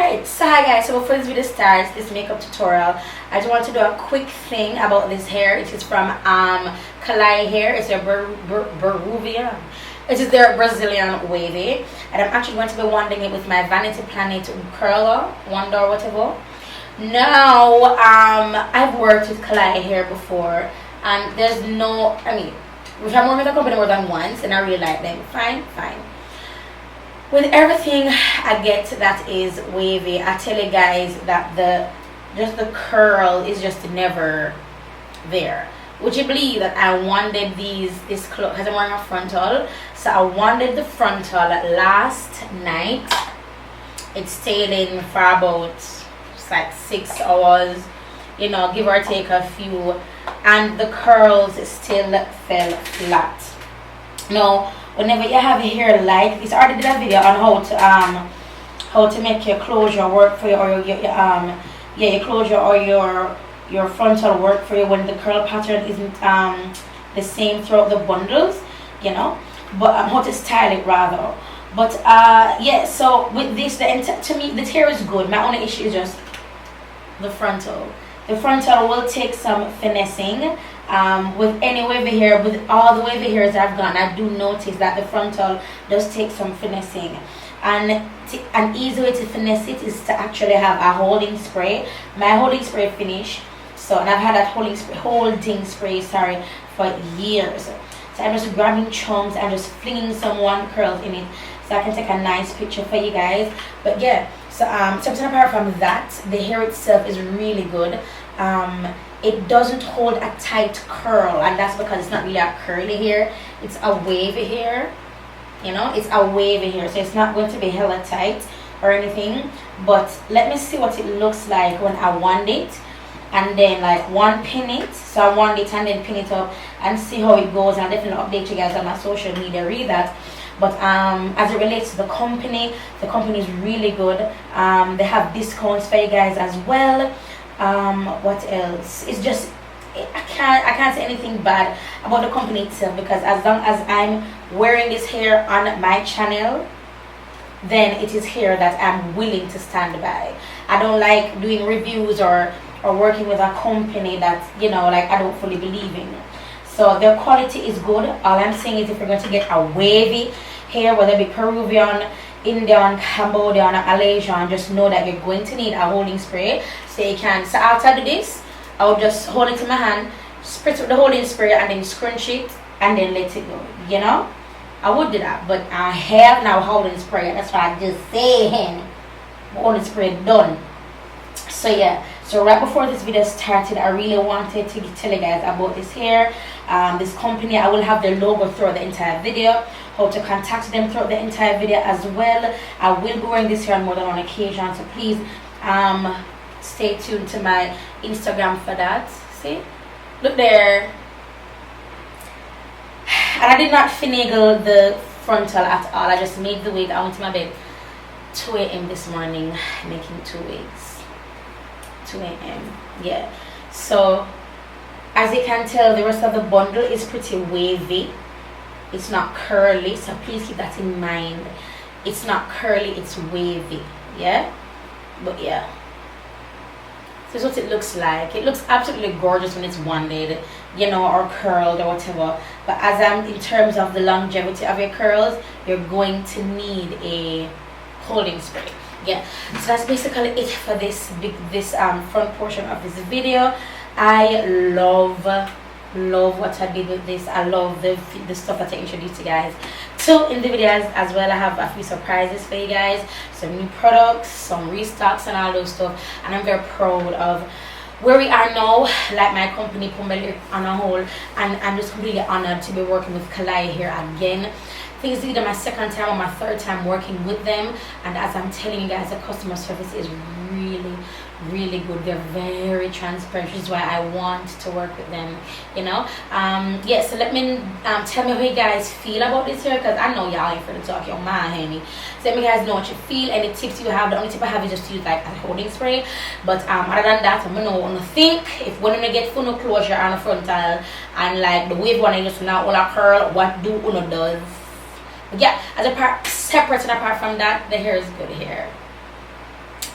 Alright, so hi guys, so before this video starts, this makeup tutorial, I just want to do a quick thing about this hair. It is from Klaiyi Hair. It's a Peruvian. It is their Brazilian wavy, and I'm actually going to be wanding it with my Vanity Planet curler, wand or whatever. Now, I've worked with Klaiyi Hair before, and there's no, we've had worked with the company more than once, and I really like them. Fine. With everything I get that is wavy, I tell you guys that the curl is just never there. Would you believe that I wanted this cloth because I'm wearing a frontal? So I wanted the frontal last night. It stayed in for about just like 6 hours, you know, give or take a few, and the curls still fell flat. Now, whenever you have hair like this, I already did a video on how to make your closure work for you, or your closure or your frontal work for you when the curl pattern isn't the same throughout the bundles, you know, but how to style it rather. But yeah, so with this, to me the hair is good. My only issue is just the frontal. The frontal will take some finessing. With any wavy hair, with all the wavy hairs I've done, I do notice that the frontal does take some finessing, and an easy way to finesse it is to actually have a holding spray. My holding spray finish, and I've had that holding spray for years. So I'm just grabbing chunks and just flinging some one curls in it so I can take a nice picture for you guys. But yeah, so something apart from that, the hair itself is really good. It doesn't hold a tight curl, and that's because it's not really a curly hair, it's a wavy hair, you know, it's a wavy hair, so it's not going to be hella tight or anything. But let me see what it looks like when I wand it and then like one pin it. So I wand it and then pin it up and see how it goes. I'll definitely update you guys on my social media, read that. But as it relates to the company is really good. They have discounts for you guys as well. What else? It's just I can't say anything bad about the company itself, because as long as I'm wearing this hair on my channel, then it is hair that I'm willing to stand by. I don't like doing reviews or working with a company that, you know, like I don't fully believe in. So their quality is good. All I'm saying is if you're going to get a wavy hair, whether it be Peruvian, Indian, Cambodian, or Malaysian, just know that you're going to need a holding spray. So you can, so after I do this, I'll just hold it in my hand, spritz with the holding spray, and then scrunch it and then let it go, you know. I would do that, but I have now holding spray. That's why I just say holding spray done. So yeah, so right before this video started, I really wanted to tell you guys about this hair, this company. I will have their logo throughout the entire video, how to contact them throughout the entire video as well. I will be wearing this hair on more than one occasion, so please stay tuned to my Instagram for that. See, look there. And I did not finagle the frontal at all. I just made the wig. I went to my bed 2 a.m. this morning making 2 wigs. 2 a.m. yeah. So as you can tell, the rest of the bundle is pretty wavy. It's not curly, so please keep that in mind. It's not curly, it's wavy. Yeah, but yeah, this is what it looks like. It looks absolutely gorgeous when it's wanded, you know, or curled or whatever. But as in terms of the longevity of your curls, you're going to need a holding spray. Yeah, so that's basically it for this front portion of this video. I love what I did with this. I love the stuff that I introduced you guys to in the videos as well. I have a few surprises for you guys, some new products, some restocks, and all those stuff. And I'm very proud of where we are now, like my company Pumbeli on a whole, and I'm just completely honored to be working with Klaiyi here again. I think it's either my second time or my third time working with them, and as I'm telling you guys, the customer service is really good. They're very transparent, which is why I want to work with them, you know. Yeah, so let me tell me how you guys feel about this here, because I know y'all ain't finna talk your mind, honey. So let me guys know what you feel, any tips you have. The only tip I have is just to use like a holding spray, but other than that, I'm gonna wanna think if when you get full closure on the frontal and like the wave one, I just now all a curl, what do uno does. But yeah, as a part separate and apart from that, the hair is good hair.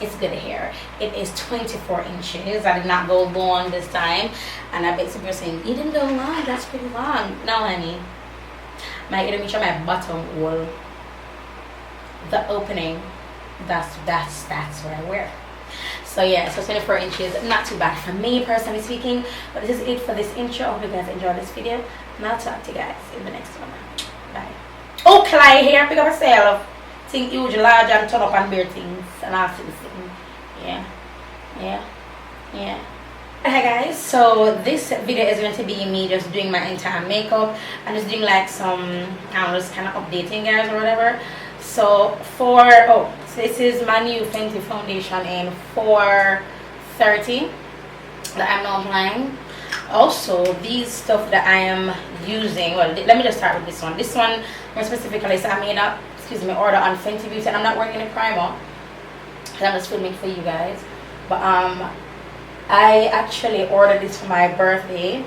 it's good hair. It is 24 inches. I did not go long this time, and I bet some people are saying you didn't go long. That's pretty long. No, honey. My it'll reach on my bottom hole. The opening. That's what I wear. So yeah, so 24 inches, not too bad for me personally speaking. But this is it for this intro. I hope you guys enjoyed this video, and I'll talk to you guys in the next one. Bye. Oh, Klaiyi Hair, pick up yourself. Think huge, large, and turn up and bear things, and I'll see this thing. Yeah. Hi guys, so this video is going to be me just doing my entire makeup and just doing like some, I don't know, just kind of updating guys or whatever. So so this is my new Fenty foundation in 430 that I'm now applying. Also, these stuff that I am using, well, let me just start with this one. This one more specifically, so I made up, order on Fenty Beauty, and I'm not wearing any primer because I'm just filming for you guys. But I actually ordered this for my birthday,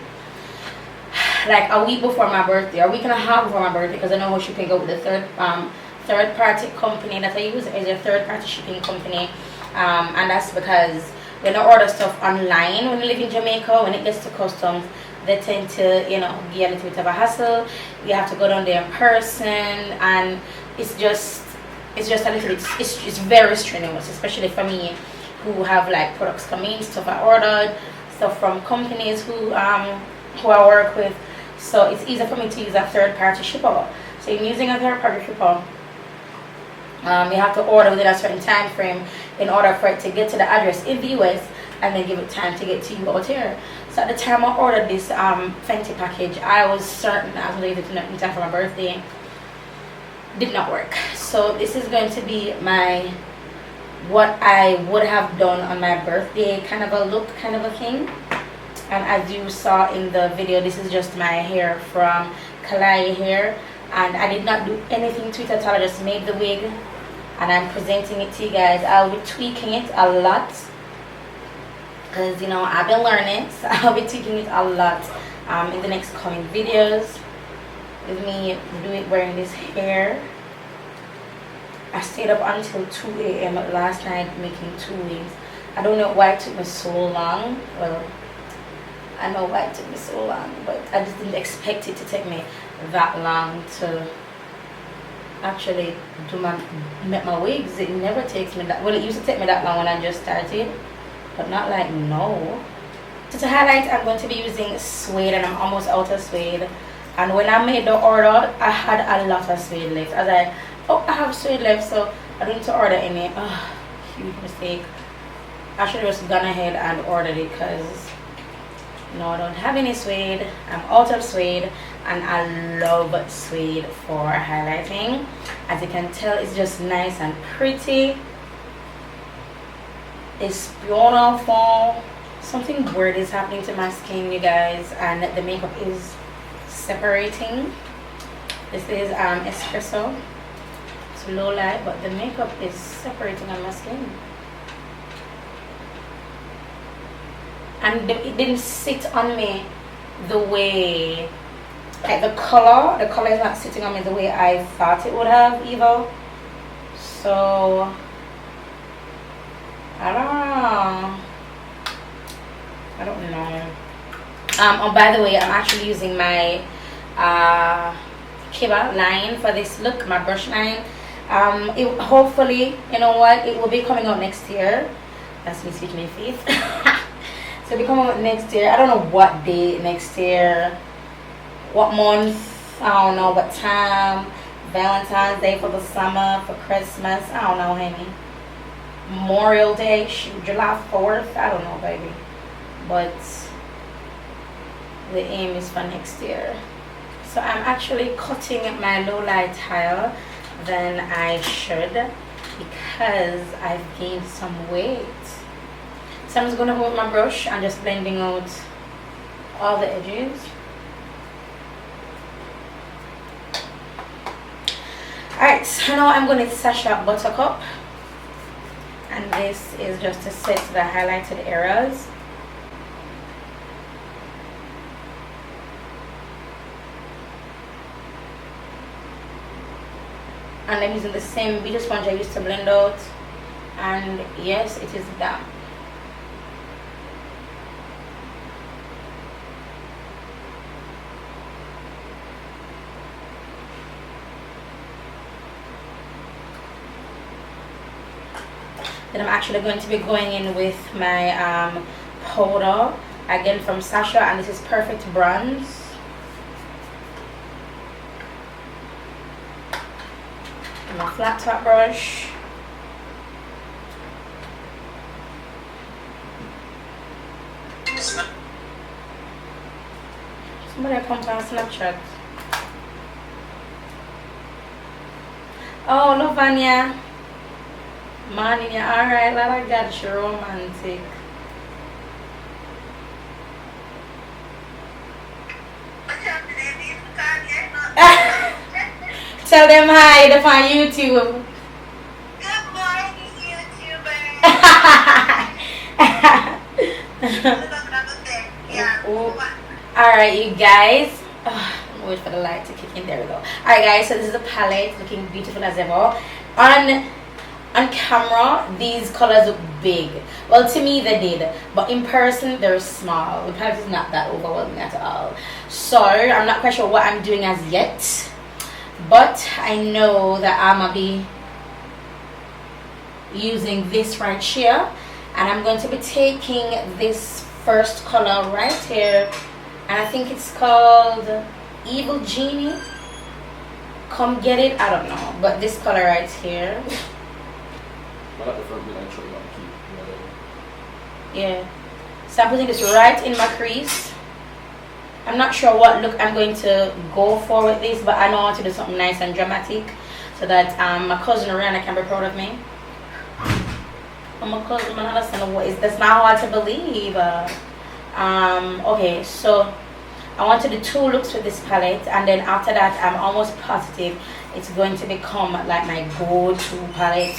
like a week before my birthday, or a week and a half before my birthday, because I know how shipping go with the third party company that I use is a third party shipping company, and that's because when I order stuff online when you live in Jamaica, when it gets to customs, they tend to, you know, give a little bit of a hassle. You have to go down there in person, and it's just a little bit, it's very strenuous, especially for me who have like products coming, stuff I ordered, stuff from companies who I work with. So it's easier for me to use a third party shipper. So in using a third party shipper, you have to order within a certain time frame in order for it to get to the address in the US, and then give it time to get to you out here. So at the time I ordered this Fenty package, I was certain I was going to use it in time for my birthday. Did not work. So this is going to be my, what I would have done on my birthday kind of a look, kind of a thing. And as you saw in the video, this is just my hair from Klaiyi Hair, and I did not do anything to it at all. I just made the wig and I'm presenting it to you guys. I'll be tweaking it a lot because, you know, I've been learning, so I'll be tweaking it a lot in the next coming videos with me wearing this hair. I stayed up until 2 a.m. last night making 2 wigs. I don't know why it took me so long. Well, I know why it took me so long, but I just didn't expect it to take me that long to actually do make my wigs. It never takes me that, well, it used to take me that long when I just started, but not like no. So to highlight, I'm going to be using suede, and I'm almost out of suede. And when I made the order, I had a lot of suede left. I was like, oh, I have suede left, so I don't need to order any. Huge mistake. I should have just gone ahead and ordered it, because no, I don't have any suede. I'm out of suede, and I love suede for highlighting. As you can tell, it's just nice and pretty. It's beautiful. Something weird is happening to my skin, you guys, and the makeup is separating. This is espresso. It's low light, but the makeup is separating on my skin. And it didn't sit on me the way, like the color is not sitting on me the way I thought it would have either. So I don't know. Oh, by the way, I'm actually using my Kiba line for this look, my brush line. Hopefully, you know what, it will be coming out next year. That's me speaking in faith. So it'll be coming out next year. I don't know what day next year, what month, I don't know what time. Valentine's Day for the summer, for Christmas, I don't know, honey. Memorial Day, shoot, July 4th, I don't know, baby. But the aim is for next year. So I'm actually cutting my low light higher than I should because I've gained some weight. So I'm just going to hold my brush and just blending out all the edges. Alright, so now I'm going to Sasha Buttercup, and this is just to set the highlighted areas. And I'm using the same beauty sponge I used to blend out and yes, it is damp. Then I'm actually going to be going in with my powder again from Sasha, and this is Perfect Bronze. And my flat top brush. Somebody come to our Snapchat. Oh, Lavanya. Man, yeah, alright, let I got you romantic. Tell them hi, they're on YouTube. Good morning, YouTuber. Alright, you guys. I'm waiting for the light to kick in. There we go. Alright, guys, so this is a palette looking beautiful as ever. On camera, these colors look big. Well, to me, they did. But in person, they're small. The palette is not that overwhelming at all. So, I'm not quite sure what I'm doing as yet. But I know that I'm going to be using this right here. And I'm going to be taking this first color right here. And I think it's called Evil Genie. Come get it. I don't know. But this color right here. Yeah. So I'm putting this right in my crease. I'm not sure what look I'm going to go for with this, but I know I want to do something nice and dramatic so that my cousin Rihanna can be proud of me. I'm a cousin, man. That's not hard to believe. Okay, so I want to do 2 looks with this palette, and then after that, I'm almost positive it's going to become like my go-to palette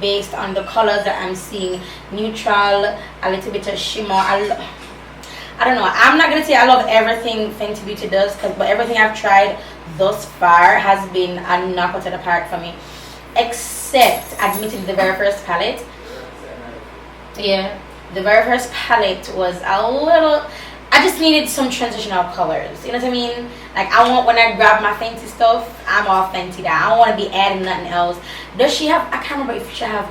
based on the colors that I'm seeing. Neutral, a little bit of shimmer. I don't know. I'm not gonna say I love everything Fenty Beauty does, but everything I've tried thus far has been a knock out of the park for me, except admittedly the very first palette. Yeah, the very first palette was a little. I just needed some transitional colors. You know what I mean? Like, I want, when I grab my Fenty stuff, I'm all Fenty that. I don't want to be adding nothing else. Does she have, I can't remember if she have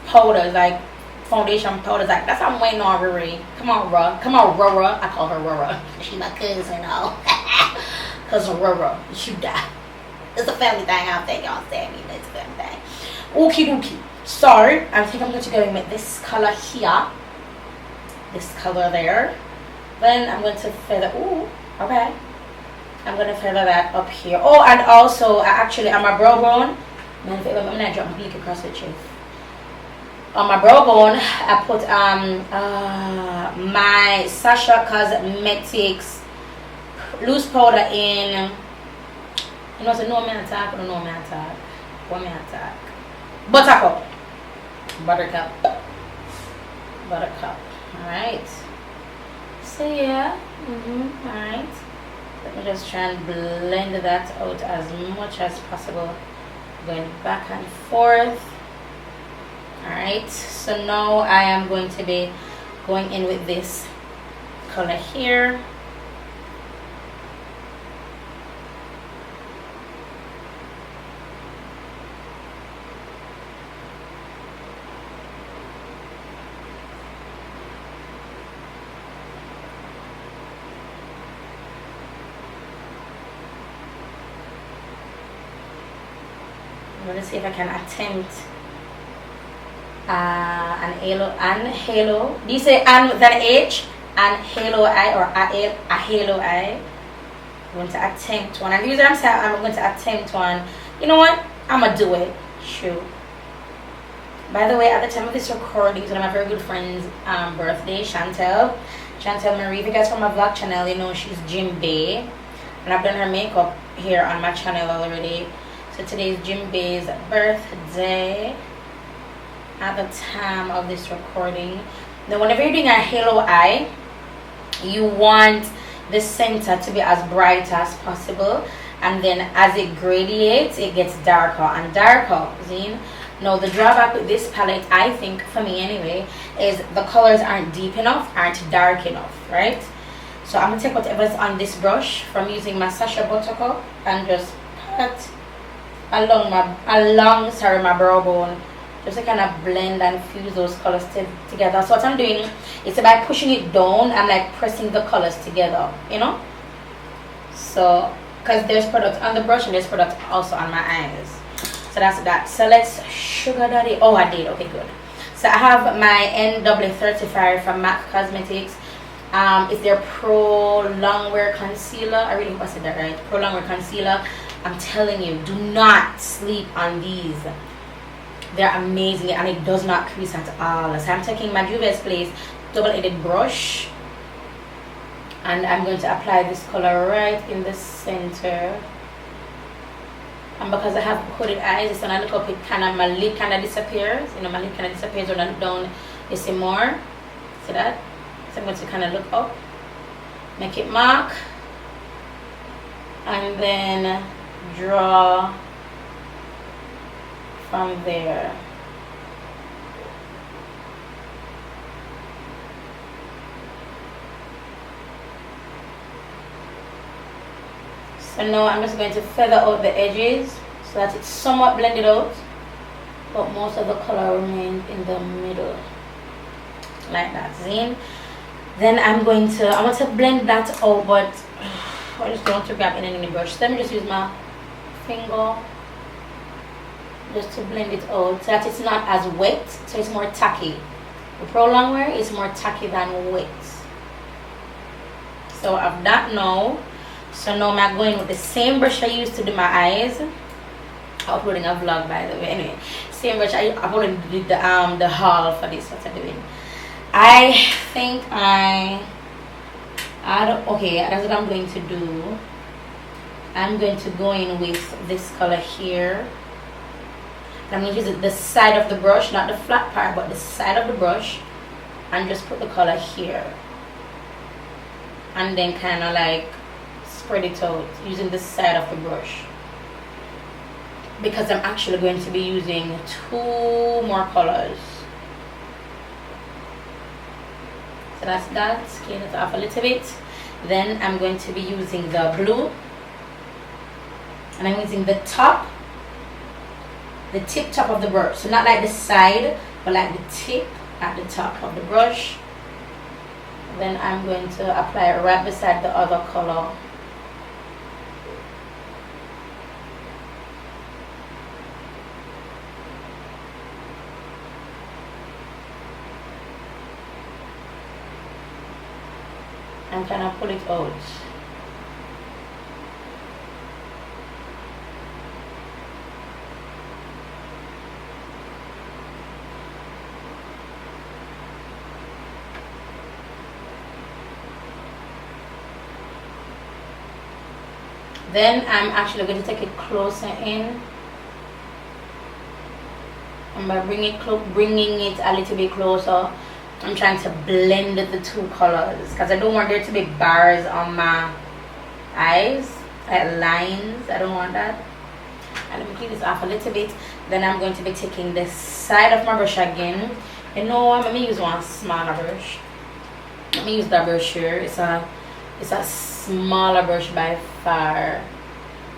powders, like foundation powders. Like, that's what I'm waiting on, Riri. Come on, Ruh. Come on, Rura. I call her Rura. She my cousin, though. Cousin Rura. You should die. It's a family thing. I don't think y'all understand me, but it's a family thing. Okie dokie. So, I think I'm going to go in with this color here. This color there. Then I'm going to feather, ooh, okay. I'm going to feather that up here. Oh, and also, actually, on my brow bone, I'm going to drop my beak across the chin. On my brow bone, I put my Sasha Cosmetics loose powder in, you know, so no man attack, or no man attack. What man attack? Buttercup. Buttercup. Buttercup. Alright. So yeah, alright. Let me just try and blend that out as much as possible. Going back and forth. Alright, so now I am going to be going in with this color here. I'm going to see if I can attempt an halo. Do you say an with an H? An halo eye, or a halo eye? I'm going to attempt one. And usually I'm saying I'm going to attempt one. You know what? I'm going to do it. Shoot. By the way, at the time of this recording, it's one of my very good friend's birthday, Chantel Marie. If you guys from my vlog channel, you know she's Jim Bay. And I've done her makeup here on my channel already. So today is Jim Bay's birthday at the time of this recording. Now whenever you're doing a halo eye, you want the center to be as bright as possible, and then as it gradiates, it gets darker and darker. See? Now the drawback with this palette, I think, for me anyway, is the colors aren't deep enough, aren't dark enough, right? So I'm gonna take whatever's on this brush from using my Sacha Buttercup and just pat along my brow bone, just to kind of blend and fuse those colors together. So what I'm doing is by pushing it down, I'm like pressing the colors together, you know. So because there's product on the brush and there's product also on my eyes. So that's that. So let's sugar daddy. Oh, I did. Okay, good. So I have my NW35 from MAC Cosmetics. It's their Pro Longwear Concealer. I really hope I said that right. Pro Longwear Concealer. I'm telling you, do not sleep on these. They're amazing and it does not crease at all. So I'm taking my Juvia's Place double-edged brush and I'm going to apply this color right in the center. And because I have hooded eyes, it's when I look up, it kind of, my lid kind of disappears. You know, my lid kind of disappears when I look down. You see more? See that? So I'm going to kind of look up, make it mark, and then draw from there. So now I'm just going to feather out the edges so that it's somewhat blended out, but most of the color remains in the middle, like that. See? Then I want to blend that out, but I just don't want to grab any brush. So let me just use my finger just to blend it out so that it's not as wet, so it's more tacky. The Pro Longwear is more tacky than wet. So I have that now. So now I'm going with the same brush I used to do my eyes. I'm uploading a vlog, by the way. Anyway, same brush I uploaded the haul for this. What I'm doing. I think okay, that's what I'm going to do. I'm going to go in with this color here. I'm going to use the side of the brush, not the flat part, but the side of the brush, and just put the color here. And then kind of like spread it out using the side of the brush. Because I'm actually going to be using 2 more colors. So that's that. Clean it off a little bit. Then I'm going to be using the blue. And I'm using the tip top of the brush. So not like the side, but like the tip at the top of the brush. Then I'm going to apply it right beside the other color. And kind of pull it out. Then I'm actually going to take it closer in. And by bringing it a little bit closer, I'm trying to blend the 2 colors because I don't want there to be bars on my eyes, like lines. I don't want that. And let me clean this off a little bit. Then I'm going to be taking the side of my brush again. You know, I'm going to use one smaller brush. Let me use that brush here. It's a smaller brush by far.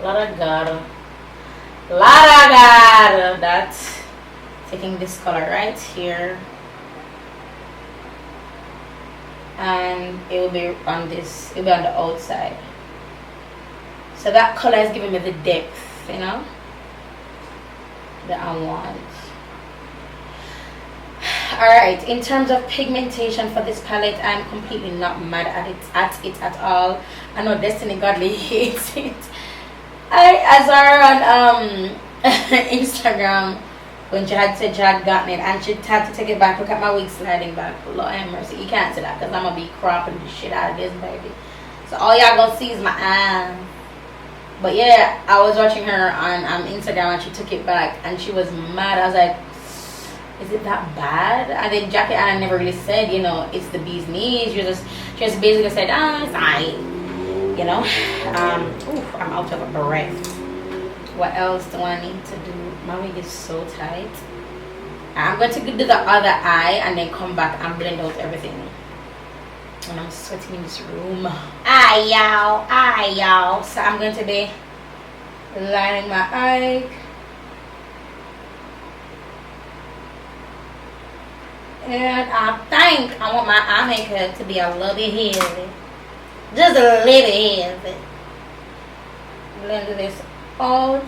Lot of God. That's taking this color right here. And it will be on this, it will be on the outside. So that color is giving me the depth, you know, that I want. Alright, in terms of pigmentation for this palette, I'm completely not mad at it at all. I know Destiny Godly hates it. I saw her on Instagram when she had said she had gotten it and she had to take it back. Look at my wig sliding back. Lord have mercy. You can't see that because I'm going to be cropping the shit out of this baby. So all y'all going to see is my eyes. But yeah, I was watching her on Instagram and she took it back and she was mad. I was like, is it that bad? And then Jackie Ann never really said, you know, it's the bee's knees. She just basically said, it's fine. You know, oof, I'm out of breath. What else do I need to do? My wig is so tight. I'm going to do the other eye and then come back and blend out everything. And I'm sweating in this room. Aye y'all. So I'm going to be lining my eye. And I think I want my eye makeup to be a little bit heavy. Just a little bit heavy. Blend this out.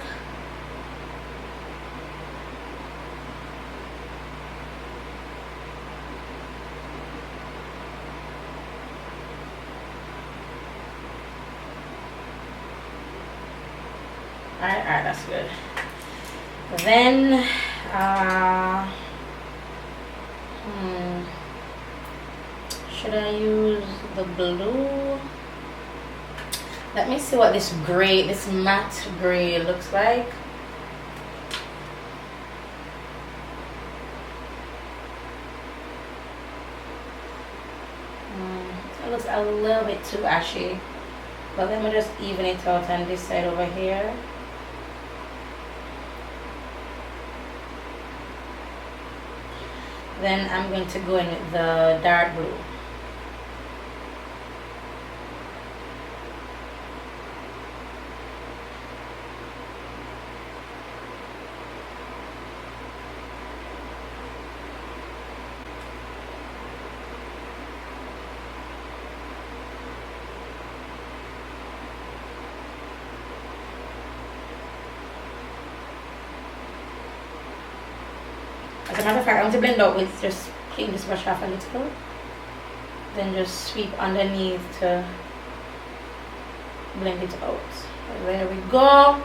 Alright, that's good. Then should I use the blue? Let me see what this gray, this matte gray looks like. It looks a little bit too ashy, but let me just even it out on this side over here. Then I'm going to go in with the dark blue. As a matter of fact, I want to blend out with just clean this brush off a little, then just sweep underneath to blend it out. There we go.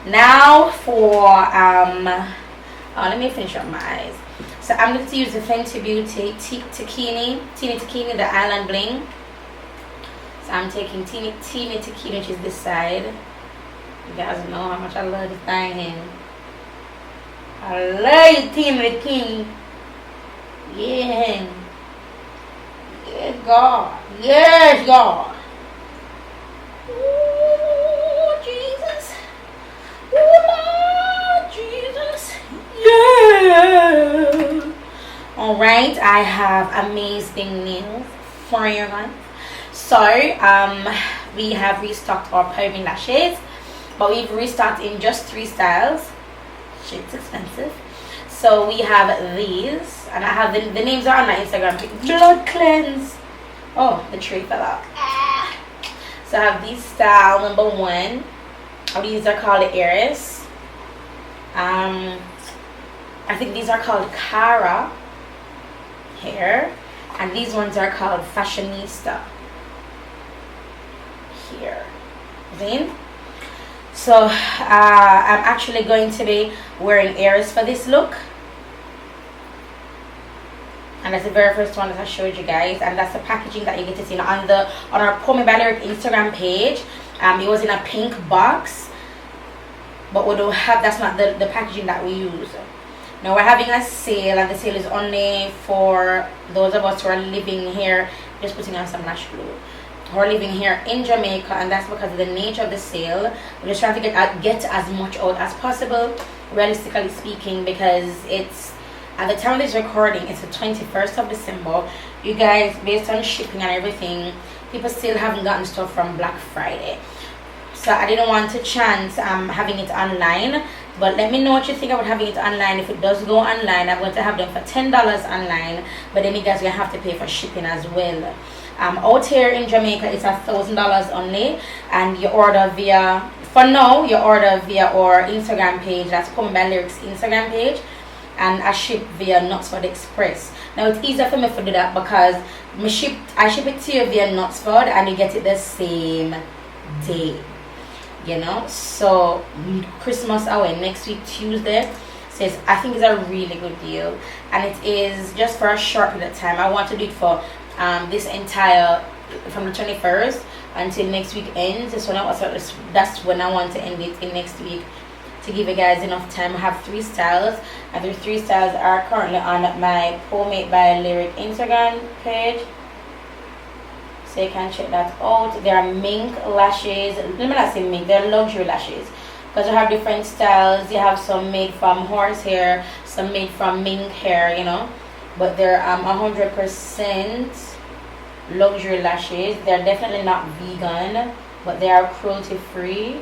Now for let me finish up my eyes. So I'm going to use the Fenty Beauty Teeny Takini, the Island Bling. So I'm taking Teeny Takini, which is this side. You guys know how much I love this thing. I love you, Teeny King. Yeah. Yes, God. Yes, God. Ooh, Jesus. Ooh, Lord Jesus. Yeah. Alright, I have amazing nails for your life. So, we have restocked our paving lashes, but we've restocked in just 3 styles. Shit's expensive. So we have these, and I have the names are on my Instagram. Blood Cleanse. Oh, the tree fell out. So I have these style number 1. These are called Iris. I think these are called Cara Hair, and these ones are called Fashionista here. Then, so I'm actually going to be wearing Iris for this look, and that's the very first one that I showed you guys, and that's the packaging that you get to see on our Pour Me by Lyric Instagram page. It was in a pink box, but we don't have, that's not the packaging that we use. Now we're having a sale, and the sale is only for those of us who are living here, just putting on some lash glue, who are living here in Jamaica, and that's because of the nature of the sale. We're just trying to get as much out as possible, realistically speaking, because it's, at the time of this recording, it's the 21st of December. You guys, based on shipping and everything, people still haven't gotten stuff from Black Friday. So I didn't want to chance having it online, but let me know what you think about having it online. If it does go online, I'm going to have them for $10 online, but then you guys are going to have to pay for shipping as well. Out here in Jamaica, it's $1,000 only, and you order via, for now, you order via our Instagram page. That's Pour Me by Lyrics Instagram page, and I ship via Knutsford Express. Now it's easier for me to do that because I ship it to you via Knutsford, and you get it the same day. You know, so Christmas away next week Tuesday. Says I think it's a really good deal, and it is just for a short period of time. I want to do it for this entire, from the 21st until next week ends. That's when I want to end it in next week, to give you guys enough time. I have 3 styles, and the 3 styles are currently on my Pour Me by Lyric Instagram page, so you can check that out. There are mink lashes. Let me not say mink, they're luxury lashes, because you have different styles. You have some made from horsehair, some made from mink hair, you know, but they're 100% luxury lashes. They're definitely not vegan, but they are cruelty free.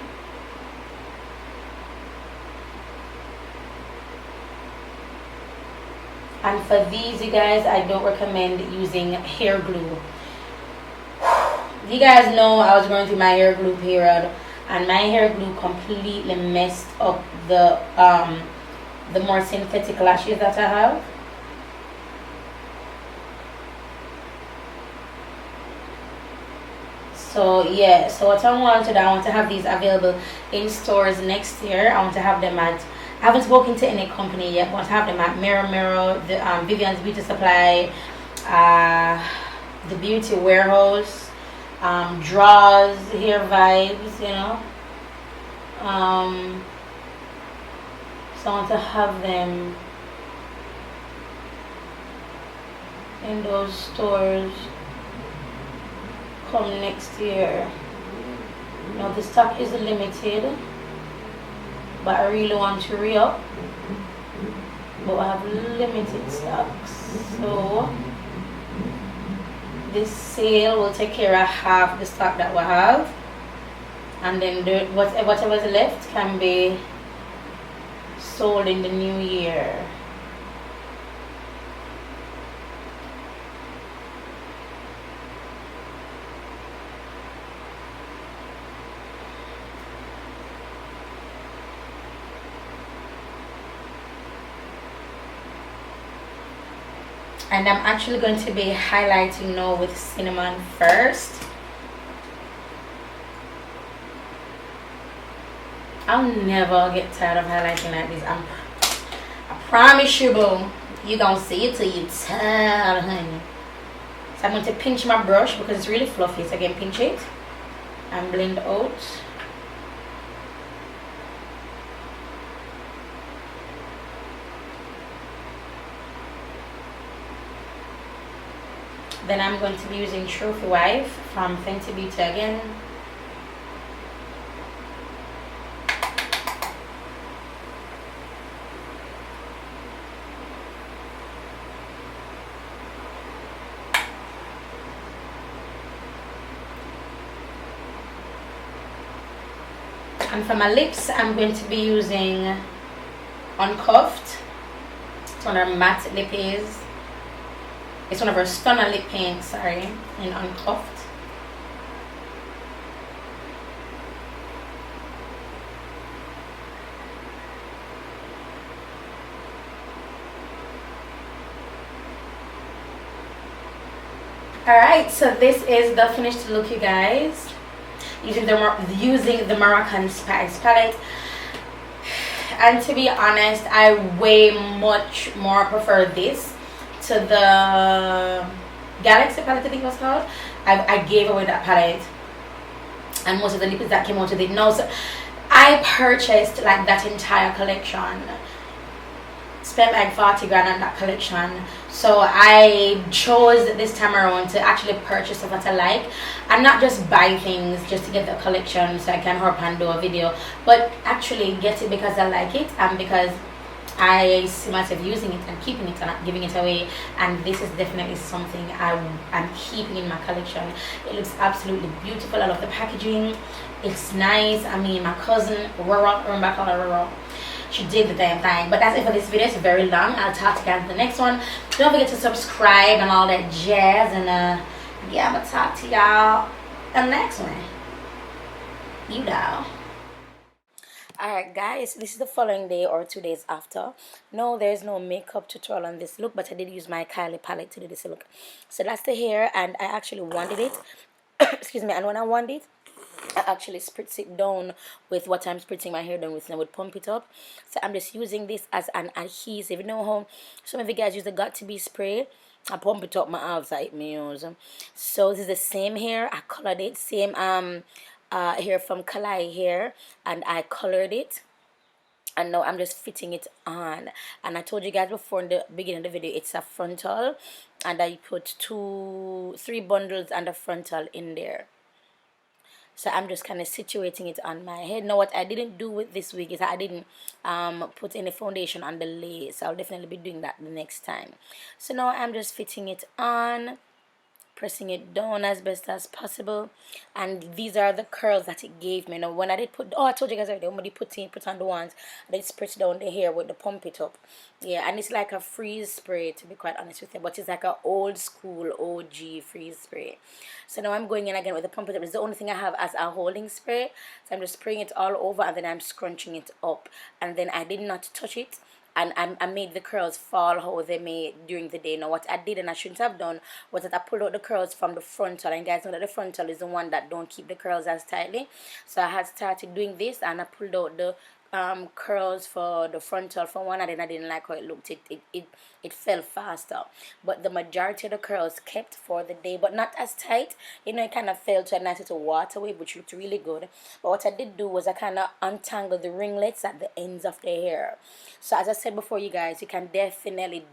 And for these, you guys, I don't recommend using hair glue. You guys know I was going through my hair glue period, and my hair glue completely messed up the more synthetic lashes that I have. So yeah, so what I want to have these available in stores next year. I want to have them at, I haven't spoken to any company yet, but I want to have them at Mirror, the Vivian's Beauty Supply, the Beauty Warehouse, Draws, Hair Vibes, you know. So I want to have them in those stores come next year. Now the stock is limited, but I really want to re-up, but I have limited stocks, so this sale will take care of half the stock that we have, and then whatever's left can be sold in the new year. And I'm actually going to be highlighting now with cinnamon first. I'll never get tired of highlighting like this. I promise you, boo. You gonna see it till you tired, honey. So I'm going to pinch my brush because it's really fluffy. So again, pinch it and blend out. Then I'm going to be using Trophy Wife from Fenty Beauty again. And for my lips, I'm going to be using Uncuffed. It's one of our matte lippies. It's one of our Stunner lip paints, sorry, in Uncuffed. Alright, so this is the finished look, you guys. Using the Moroccan Spice palette. And to be honest, I way much more prefer this to the Galaxy palette, I think it was called. I gave away that palette and most of the lips that came out with it. No, so I purchased like that entire collection, spent like 40 grand on that collection. So I chose this time around to actually purchase what I like and not just buy things just to get the collection so I can hop and do a video, but actually get it because I like it and because I see myself using it and keeping it and not giving it away. And this is definitely something I'm keeping in my collection. It looks absolutely beautiful. I love the packaging. It's nice. I mean, my cousin Roro, she did the damn thing. But that's it for this video. It's very long. I'll talk to you guys in the next one. Don't forget to subscribe and all that jazz. And yeah, I'm gonna talk to y'all in the next one. You know. Alright guys, this is the following day or 2 days after. No, there's no makeup tutorial on this look, but I did use my Kylie palette to do this look. So that's the hair, and I actually wanded it. Excuse me. And when I wand it, I actually spritz it down with what I'm spritzing my hair down with, and I would pump it up. So I'm just using this as an adhesive. You know how some of you guys use the Got To Be spray? I pump it up my arms like me use. So this is the same hair. I colored it. Same hair from Klaiyi Hair, and I colored it. And now I'm just fitting it on. And I told you guys before in the beginning of the video, it's a frontal, and I put 3 bundles and a frontal in there. So I'm just kind of situating it on my head. Now what I didn't do with this wig is I didn't put any foundation on the lace. I'll definitely be doing that the next time. So now I'm just fitting it on, pressing it down as best as possible. And these are the curls that it gave me. Now when I did put, oh, I told you guys already, when I put on the ones, I did spritz down the hair with the pump it up. Yeah, and it's like a freeze spray, to be quite honest with you, but it's like a old school OG freeze spray. So now I'm going in again with the pump it up. It's the only thing I have as a holding spray. So I'm just spraying it all over, and then I'm scrunching it up, and then I did not touch it, and I made the curls fall how they made during the day. Now what I did, and I shouldn't have done, was that I pulled out the curls from the frontal, and guys know that the frontal is the one that don't keep the curls as tightly. So I had started doing this, and I pulled out the curls for the frontal for one, and then I didn't like how it looked. It fell faster, but the majority of the curls kept for the day, but not as tight. It kind of fell to a nice little water wave, which looked really good. But what I did do was I kind of untangled the ringlets at the ends of the hair. So as I said before, you guys, you can definitely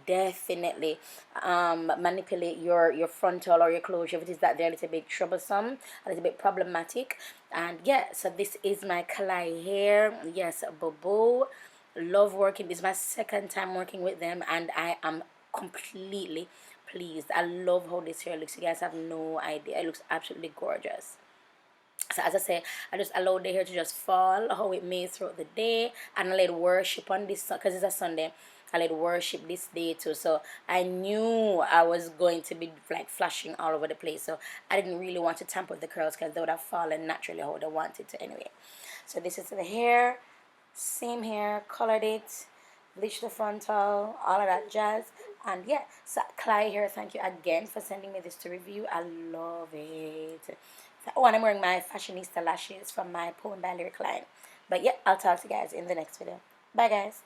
manipulate your frontal or your closure if it is that they're a little bit troublesome, a little bit problematic. And yeah, so this is my Klaiyi Hair. Yes, Bobo. Love working. This is my second time working with them, and I am completely pleased. I love how this hair looks. You guys have no idea. It looks absolutely gorgeous. So as I say, I just allowed the hair to just fall how it may throughout the day, and I let worship on this, because it's a Sunday. I let worship this day too. So I knew I was going to be like flashing all over the place. So I didn't really want to tamper with the curls because they would have fallen naturally how they wanted to anyway. So this is the hair, same hair, colored it, bleached the frontal, all of that jazz. And yeah, so Klaiyi Hair, thank you again for sending me this to review. I love it. Oh, and I'm wearing my fashionista lashes from my poem by Lyric line. But yeah, I'll talk to you guys in the next video. Bye guys.